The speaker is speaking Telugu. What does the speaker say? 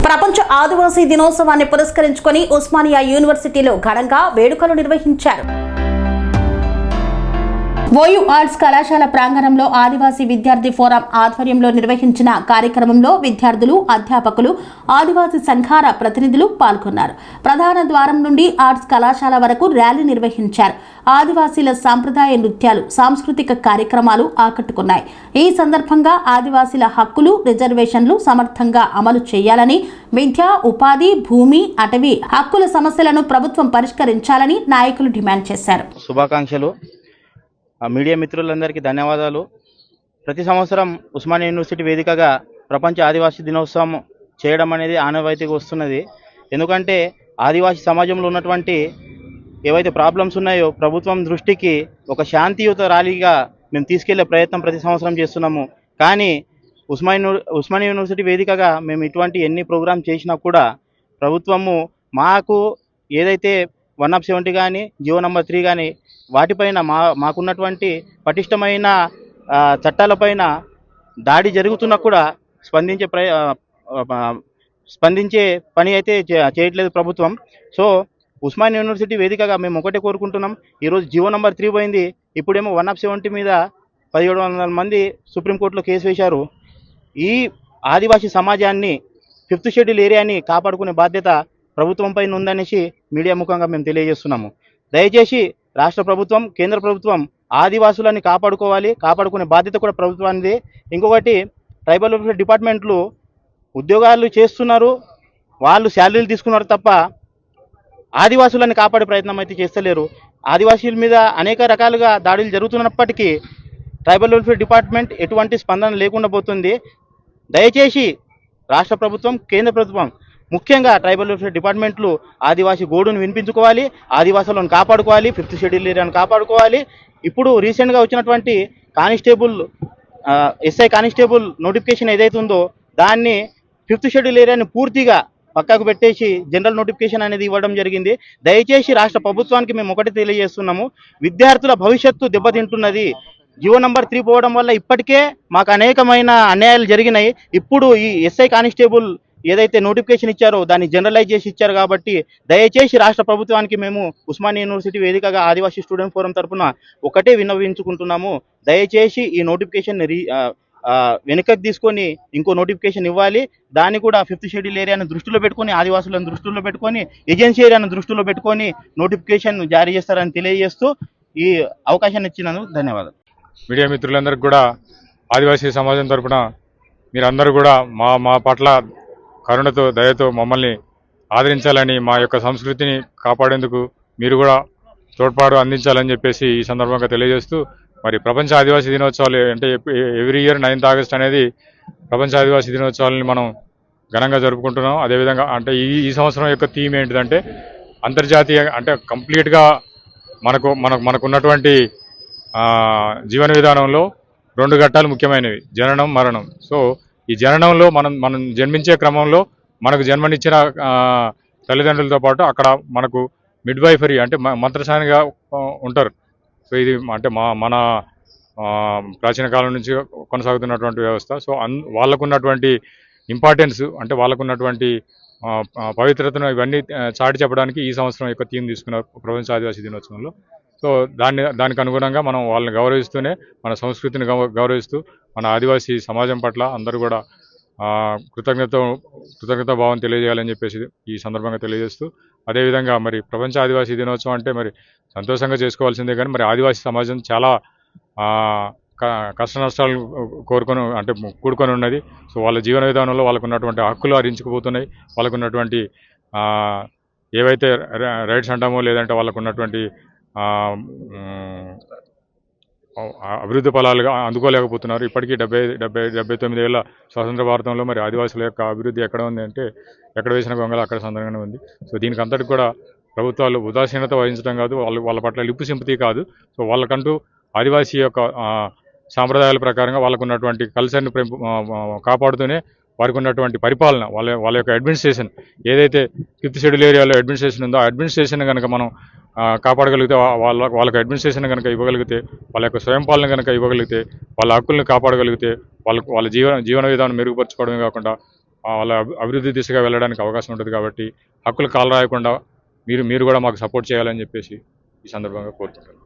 ప్రపంచ ఆదివాసీ దినోత్సవాన్ని పురస్కరించుకొని ఉస్మానియా యూనివర్సిటీలో ఘనంగా వేడుకలు నిర్వహించారు. ఓయూ ఆర్ట్స్ కళాశాల ప్రాంగణంలో ఆదివాసీ విద్యార్థి ఫోరం ఆధ్వర్యంలో నిర్వహించిన కార్యక్రమంలో విద్యార్థులు, అధ్యాపకులు, ఆదివాసీ సంఘాల ప్రతినిధులు పాల్గొన్నారు. ప్రధాన ద్వారం నుండి ఆర్ట్స్ కళాశాల వరకు ర్యాలీ నిర్వహించారు. ఆదివాసీల సాంప్రదాయ నృత్యాలు, సాంస్కృతిక కార్యక్రమాలు ఆకట్టుకున్నాయి. ఈ సందర్భంగా ఆదివాసీల హక్కులు, రిజర్వేషన్లు సమర్థంగా అమలు చేయాలని, విద్య, ఉపాధి, భూమి, అటవీ హక్కుల సమస్యలను ప్రభుత్వం పరిష్కరించాలని నాయకులు డిమాండ్ చేశారు. శుభాకాంక్షలు. మీడియా మిత్రులందరికీ ధన్యవాదాలు. ప్రతి సంవత్సరం ఉస్మానియా యూనివర్సిటీ వేదికగా ప్రపంచ ఆదివాసీ దినోత్సవం చేయడం అనేది ఆనవాయితీగా వస్తున్నది. ఎందుకంటే ఆదివాసీ సమాజంలో ఉన్నటువంటి ఏవైతే ప్రాబ్లమ్స్ ఉన్నాయో ప్రభుత్వం దృష్టికి ఒక శాంతియుత ర్యాలీగా మేము తీసుకెళ్లే ప్రయత్నం ప్రతి సంవత్సరం చేస్తున్నాము. కానీ ఉస్మానియా యూనివర్సిటీ వేదికగా మేము ఇటువంటి ఎన్ని ప్రోగ్రామ్ చేసినా కూడా ప్రభుత్వము మాకు ఏదైతే 170 కానీ జియో నంబర్ 3 కానీ వాటిపైన మాకున్నటువంటి పటిష్టమైన చట్టాలపైన దాడి జరుగుతున్నా కూడా స్పందించే పని అయితే చేయట్లేదు ప్రభుత్వం. సో ఉస్మానియా యూనివర్సిటీ వేదికగా మేము ఒకటే కోరుకుంటున్నాం. ఈరోజు జియో నంబర్ 3 పోయింది, ఇప్పుడేమో 170 మీద 1700 మంది సుప్రీంకోర్టులో కేసు వేశారు. ఈ ఆదివాసీ సమాజాన్ని 5th షెడ్యూల్ ఏరియాని కాపాడుకునే బాధ్యత ప్రభుత్వం పైన ఉందనేసి మీడియా ముఖంగా మేము తెలియజేస్తున్నాము. దయచేసి రాష్ట్ర ప్రభుత్వం, కేంద్ర ప్రభుత్వం ఆదివాసులని కాపాడుకునే బాధ్యత కూడా ప్రభుత్వానిది. ఇంకొకటి, ట్రైబల్ వెల్ఫేర్ డిపార్ట్మెంట్లు ఉద్యోగాలు చేస్తున్నారు, వాళ్ళు శాలరీలు తీసుకున్నారు తప్ప ఆదివాసులని కాపాడే ప్రయత్నం అయితే చేస్తలేరు. ఆదివాసీల మీద అనేక రకాలుగా దాడులు జరుగుతున్నప్పటికీ ట్రైబల్ వెల్ఫేర్ డిపార్ట్మెంట్ ఎటువంటి స్పందన లేకుండా పోతుంది. దయచేసి రాష్ట్ర ప్రభుత్వం, కేంద్ర ప్రభుత్వం, ముఖ్యంగా ట్రైబల్ వెల్ఫేర్ డిపార్ట్మెంట్లు ఆదివాసీ గోడును వినిపించుకోవాలి, ఆదివాసులను కాపాడుకోవాలి, 5th షెడ్యూల్ ఏరియాను కాపాడుకోవాలి. ఇప్పుడు రీసెంట్గా వచ్చినటువంటి కానిస్టేబుల్ ఎస్ఐ కానిస్టేబుల్ నోటిఫికేషన్ ఏదైతే ఉందో దాన్ని 5th షెడ్యూల్ ఏరియాని పూర్తిగా పక్కకు పెట్టేసి జనరల్ నోటిఫికేషన్ అనేది ఇవ్వడం జరిగింది. దయచేసి రాష్ట్ర ప్రభుత్వానికి మేము ఒకటి తెలియజేస్తున్నాము, విద్యార్థుల భవిష్యత్తు దెబ్బతింటున్నది. జియో నంబర్ 3 పోవడం వల్ల ఇప్పటికే మాకు అనేకమైన అన్యాయాలు జరిగినాయి. ఇప్పుడు ఈ ఎస్ఐ కానిస్టేబుల్ ఏదైతే నోటిఫికేషన్ ఇచ్చారో దాన్ని జనరలైజ్ చేసి ఇచ్చారు. కాబట్టి దయచేసి రాష్ట్ర ప్రభుత్వానికి మేము ఉస్మానియా యూనివర్సిటీ వేదికగా ఆదివాసీ స్టూడెంట్ ఫోరం తరఫున ఒకటే విన్నవించుకుంటున్నాము. దయచేసి ఈ నోటిఫికేషన్ వెనుకకు తీసుకొని ఇంకో నోటిఫికేషన్ ఇవ్వాలి. దాన్ని కూడా 5th షెడ్యూల్ ఏరియాను దృష్టిలో పెట్టుకొని, ఆదివాసులను దృష్టిలో పెట్టుకొని, ఏజెన్సీ ఏరియాను దృష్టిలో పెట్టుకొని నోటిఫికేషన్ జారీ చేస్తారని తెలియజేస్తూ ఈ అవకాశాన్ని ఇచ్చినందుకు ధన్యవాదాలు. మీడియా మిత్రులందరికీ కూడా ఆదివాసీ సమాజం తరఫున మీరందరూ కూడా మా పట్ల కరుణతో, దయతో మమ్మల్ని ఆదరించాలని, మా యొక్క సంస్కృతిని కాపాడేందుకు మీరు కూడా తోడ్పాటు అందించాలని చెప్పేసి ఈ సందర్భంగా తెలియజేస్తూ, మరి ప్రపంచ ఆదివాసీ దినోత్సవాలు అంటే ఎవ్రీ ఇయర్ 9th ఆగస్ట్ అనేది ప్రపంచ ఆదివాసీ దినోత్సవాలని మనం ఘనంగా జరుపుకుంటున్నాం. అదేవిధంగా అంటే ఈ సంవత్సరం యొక్క థీమ్ ఏంటిదంటే అంతర్జాతీయ, అంటే కంప్లీట్గా మనకున్నటువంటి జీవన విధానంలో 2 ఘట్టాలు ముఖ్యమైనవి, జననం, మరణం. సో ఈ జననంలో మనం జన్మించే క్రమంలో మనకు జన్మనిచ్చిన తల్లిదండ్రులతో పాటు అక్కడ మనకు మిడ్వైఫరీ అంటే మంత్రసానిగా ఉంటారు. సో ఇది అంటే మన ప్రాచీన కాలం నుంచి కొనసాగుతున్నటువంటి వ్యవస్థ. సో వాళ్ళకున్నటువంటి ఇంపార్టెన్స్, అంటే వాళ్ళకున్నటువంటి పవిత్రతను ఇవన్నీ చాటి చెప్పడానికి ఈ సంవత్సరం యొక్క థీమ్ తీసుకున్నారు ప్రపంచ ఆదివాసీ దినోత్సవంలో. సో దానికి అనుగుణంగా మనం వాళ్ళని గౌరవిస్తూనే మన సంస్కృతిని గౌరవిస్తూ మన ఆదివాసీ సమాజం పట్ల అందరూ కూడా కృతజ్ఞతా భావం తెలియజేయాలని చెప్పేసి ఈ సందర్భంగా తెలియజేస్తూ, అదేవిధంగా మరి ప్రపంచ ఆదివాసీ దినోత్సవం అంటే మరి సంతోషంగా చేసుకోవాల్సిందే, కానీ మరి ఆదివాసీ సమాజం చాలా కష్ట నష్టాలు కూడుకొని ఉన్నది. సో వాళ్ళ జీవన విధానంలో వాళ్ళకు ఉన్నటువంటి హక్కులు హరించుకుపోతున్నాయి. వాళ్ళకు ఉన్నటువంటి ఏవైతే రైట్స్ అంటామో, లేదంటే వాళ్ళకు ఉన్నటువంటి అభివృద్ధి ఫలాలుగా అందుకోలేకపోతున్నారు. ఇప్పటికీ 79 ఏళ్ళ స్వాతంత్ర భారతంలో మరి ఆదివాసుల యొక్క అభివృద్ధి ఎక్కడ ఉంది అంటే ఎక్కడ వేసిన గొంగళ అక్కడ సందర్భంగానే ఉంది. సో దీనికి అంతటికి కూడా ప్రభుత్వాలు ఉదాసీనత వహించడం కాదు, వాళ్ళ పట్ల లిప్పు సింపతి కాదు. సో వాళ్ళకంటూ ఆదివాసీ యొక్క సాంప్రదాయాల ప్రకారంగా వాళ్ళకు ఉన్నటువంటి కల్చర్ని కాపాడుతూనే వారికి ఉన్నటువంటి పరిపాలన, వాళ్ళ యొక్క అడ్మినిస్ట్రేషన్ ఏదైతే 5th షెడ్యూల్ ఏరియాలో అడ్మినిస్ట్రేషన్ ఉందో ఆ అడ్మినిస్ట్రేషన్ కనుక మనం కాపాడగలిగితే, వాళ్ళకి అడ్మినిస్ట్రేషన్ కనుక ఇవ్వగలిగితే, వాళ్ళ యొక్క స్వయం పాలన కనుక ఇవ్వగలిగితే, వాళ్ళ హక్కులను కాపాడగలిగితే, వాళ్ళ జీవన విధానం మెరుగుపరచుకోవడమే కాకుండా వాళ్ళ అభివృద్ధి దిశగా వెళ్ళడానికి అవకాశం ఉంటుంది. కాబట్టి హక్కులు కాలు రాయకుండా మీరు కూడా మాకు సపోర్ట్ చేయాలని చెప్పేసి ఈ సందర్భంగా కోరుకుంటున్నాను.